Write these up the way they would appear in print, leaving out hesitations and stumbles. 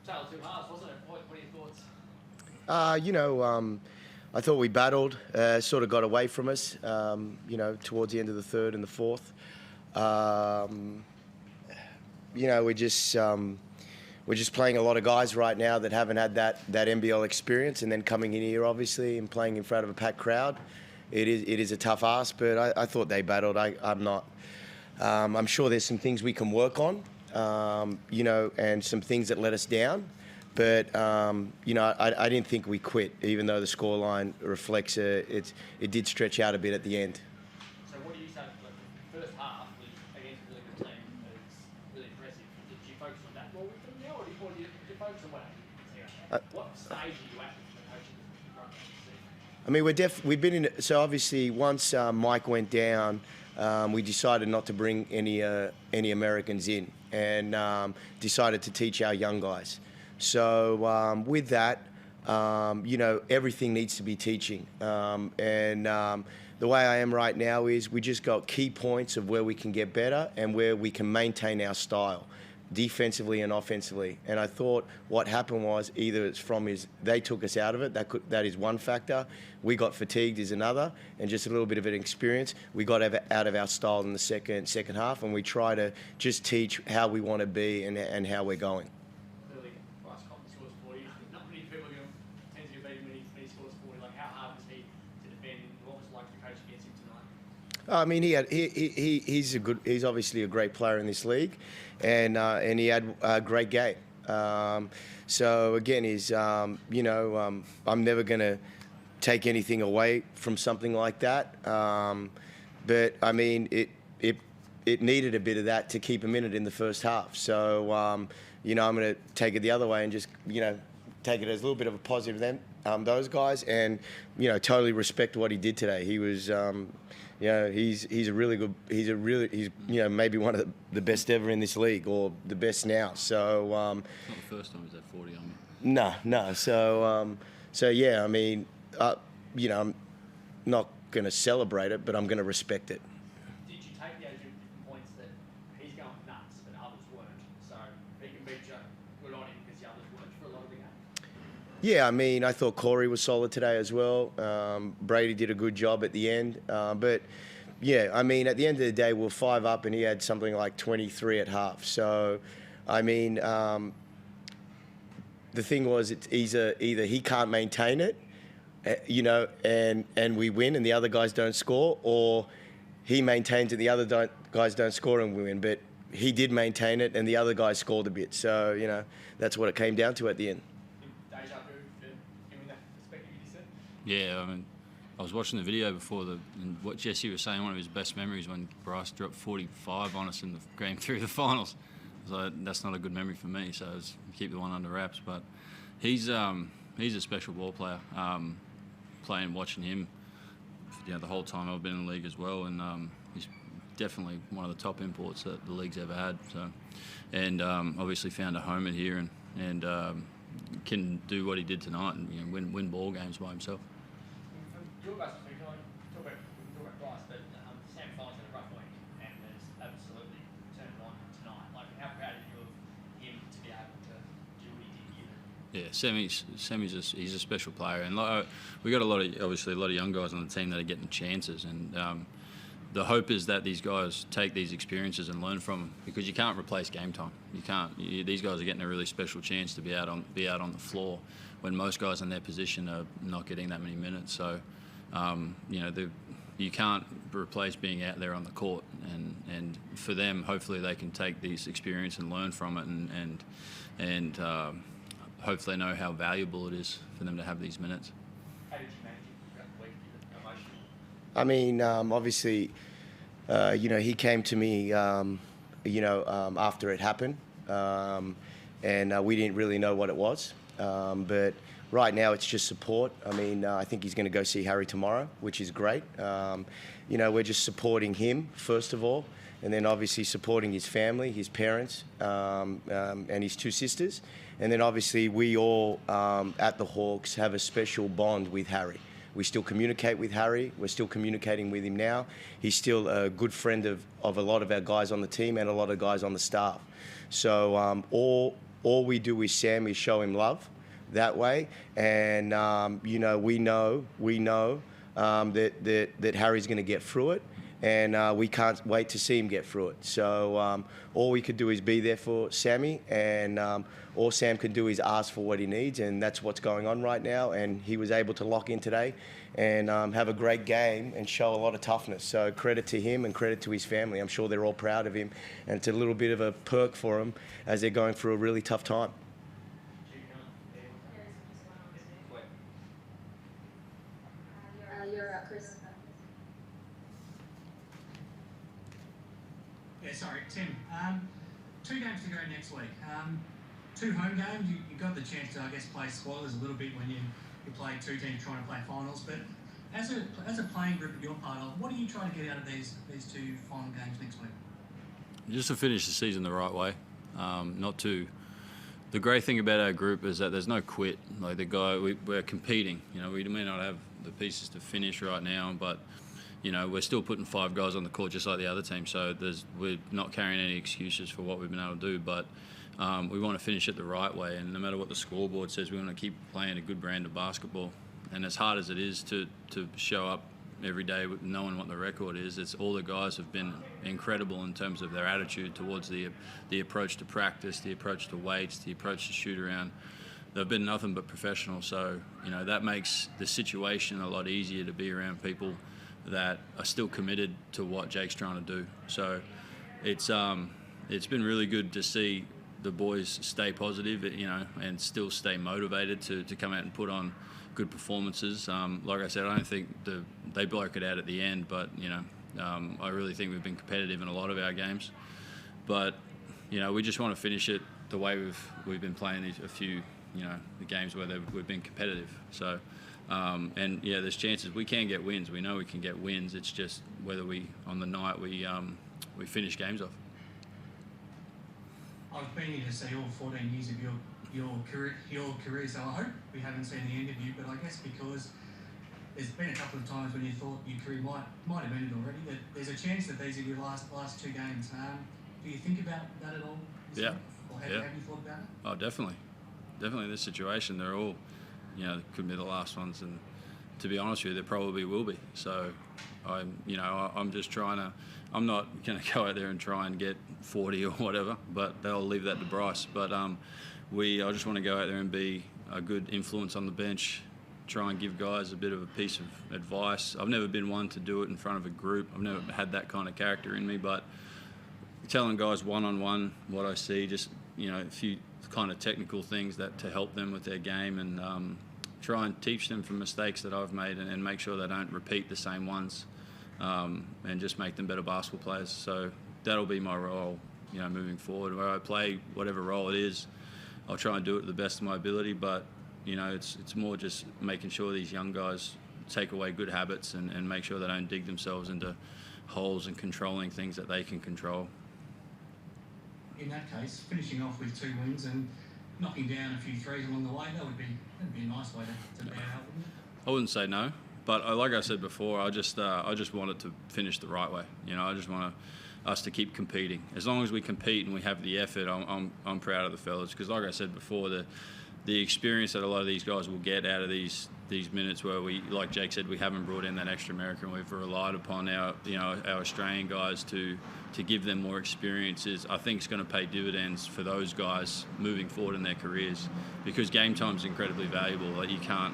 Tale of two halves, wasn't it? What are your thoughts? I thought we battled, sort of got away from us, towards the end of the third and the fourth. We're just playing a lot of guys right now that haven't had that NBL experience, and then coming in here, obviously, and playing in front of a packed crowd. It is a tough ask, but I thought they battled. I'm sure there's some things we can work on, and some things that let us down. But, I didn't think we quit, even though the scoreline reflects it did stretch out a bit at the end. So what do you say? Like, the first half was against a really good team. It's really impressive. Did you focus on that more with them now, or did you focus on what happened? What stage are you at with the coaching front? I mean, we've been in. So obviously, once Mike went down, we decided not to bring any Americans in, and decided to teach our young guys. So with that, everything needs to be teaching. The way I am right now is we just got key points of where we can get better and where we can maintain our style, defensively and offensively. And I thought what happened was either it's they took us out of it. That is one factor. We got fatigued is another, and just a little bit of an experience. We got out of our style in the second half, and we try to just teach how we want to be and how we're going. I mean, he's obviously a great player in this league, and he had a great game. So again, I'm never going to take anything away from something like that. But I mean, it needed a bit of that to keep him in it in the first half. So I'm going to take it the other way and just take it as a little bit of a positive then. Those guys, and totally respect what he did today. He was. He's a really good. He's maybe one of the best ever in this league, or the best now. So not the first time he's had 40 on me. No. So yeah, I mean, I'm not going to celebrate it, but I'm going to respect it. Did you take the attitude points that he's going nuts, but others weren't? So he can beat you, good on him, because the others weren't for a lot of the game. Yeah, I mean, I thought Corey was solid today as well. Brady did a good job at the end. But, yeah, I mean, at the end of the day, we're 5 up, and he had something like 23 at half. So, I mean, the thing was, it's either he can't maintain it, and we win and the other guys don't score, or he maintains it, the other guys don't score and we win. But he did maintain it, and the other guys scored a bit. So, that's what it came down to at the end. Yeah, I mean, I was watching the video before and what Jesse was saying, one of his best memories when Bryce dropped 45 on us in the game through the finals. So that's not a good memory for me, so keep the one under wraps. But he's a special ball player. Watching him, the whole time I've been in the league as well, and he's definitely one of the top imports that the league's ever had. So, and obviously found a home in here and can do what he did tonight and win ball games by himself. Your guys we can talk about Bryce, but Sam Fallon's had a rough week and has absolutely turned it on tonight. Like, how proud are you of him to be able to do what he did here? Yeah, he's a special player, and we got a lot of young guys on the team that are getting chances, and the hope is that these guys take these experiences and learn from them, because you can't replace game time. You can't. These guys are getting a really special chance to be out on the floor when most guys in their position are not getting that many minutes. So, you can't replace being out there on the court. And for them, hopefully they can take these experience and learn from it, and hopefully know how valuable it is for them to have these minutes. How did you manage it throughout the week? Emotionally? I mean, obviously, he came to me, after it happened, and we didn't really know what it was. But right now, it's just support. I mean, I think he's going to go see Harry tomorrow, which is great. We're just supporting him, first of all, and then obviously supporting his family, his parents, and his 2 sisters. And then obviously we all at the Hawks have a special bond with Harry. We still communicate with Harry. We're still communicating with him now. He's still a good friend of a lot of our guys on the team and a lot of guys on the staff. So all all we do with Sam is show him love that way. And, you know, we know that Harry's going to get through it. And we can't wait to see him get through it. So all we could do is be there for Sammy, and all Sam can do is ask for what he needs, and that's what's going on right now. And he was able to lock in today and have a great game and show a lot of toughness. So credit to him and credit to his family. I'm sure they're all proud of him, and it's a little bit of a perk for them as they're going through a really tough time. You're Chris. Yeah, sorry, Tim. 2 games to go next week. 2 home games. You got the chance to, I guess, play spoilers a little bit when you play 2 teams trying to play finals. But as a playing group that you're part of, what are you trying to get out of these 2 final games next week? Just to finish the season the right way. The great thing about our group is that there's no quit. Like we're competing. You know, we may not have the pieces to finish right now, but you know, we're still putting 5 guys on the court just like the other team. So we're not carrying any excuses for what we've been able to do, but we want to finish it the right way. And no matter what the scoreboard says, we want to keep playing a good brand of basketball. And as hard as it is to show up every day with knowing what the record is, all the guys have been incredible in terms of their attitude towards the approach to practice, the approach to weights, the approach to shoot around. They've been nothing but professional. So, you know, that makes the situation a lot easier to be around people that are still committed to what Jake's trying to do. So it's been really good to see the boys stay positive, you know, and still stay motivated to come out and put on good performances. Like I said, I don't think they bloke it out at the end, but you know, I really think we've been competitive in a lot of our games. But you know, we just want to finish it the way we've been playing a few, you know, the games where we've been competitive. So. And yeah, there's chances we can get wins. We know we can get wins. It's just whether on the night we finish games off. I've been here to see all 14 years of your career, so I hope we haven't seen the end of you. But I guess because there's been a couple of times when you thought your career might have ended already, that there's a chance that these are your last 2 games. Do you think about that at all? Yeah. Or have you thought about it? Oh, definitely. In this situation, they're all, you know, could be the last ones, and to be honest with you, they probably will be. So, I'm just trying to. I'm not going to go out there and try and get 40 or whatever, but they'll leave that to Bryce. But I just want to go out there and be a good influence on the bench, try and give guys a bit of a piece of advice. I've never been one to do it in front of a group. I've never had that kind of character in me, but telling guys one-on-one what I see, just, you know, a few kind of technical things that to help them with their game, and try and teach them from mistakes that I've made, and make sure they don't repeat the same ones, and just make them better basketball players. So that'll be my role, you know, moving forward. Where I play whatever role it is, I'll try and do it to the best of my ability, but you know, it's more just making sure these young guys take away good habits and make sure they don't dig themselves into holes and controlling things that they can control. In that case, finishing off with 2 wins and knocking down a few threes along the way, that'd be a nice way to bow out, wouldn't it? I wouldn't say no, but like I said before, I just want it to finish the right way. You know, I just want us to keep competing. As long as we compete and we have the effort, I'm proud of the fellas, because like I said before, the experience that a lot of these guys will get out of these minutes where we, like Jake said, we haven't brought in that extra American. We've relied upon our Australian guys to give them more experiences. I think it's going to pay dividends for those guys moving forward in their careers, because game time is incredibly valuable. Like, you can't,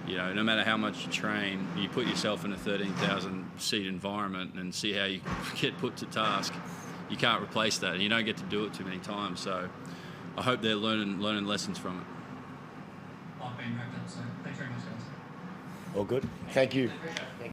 you know, no matter how much you train, you put yourself in a 13,000 seat environment and see how you get put to task. You can't replace that, and you don't get to do it too many times. So I hope they're learning lessons from it. I've been wrapped up, so thanks very much, guys. All good. Thank you.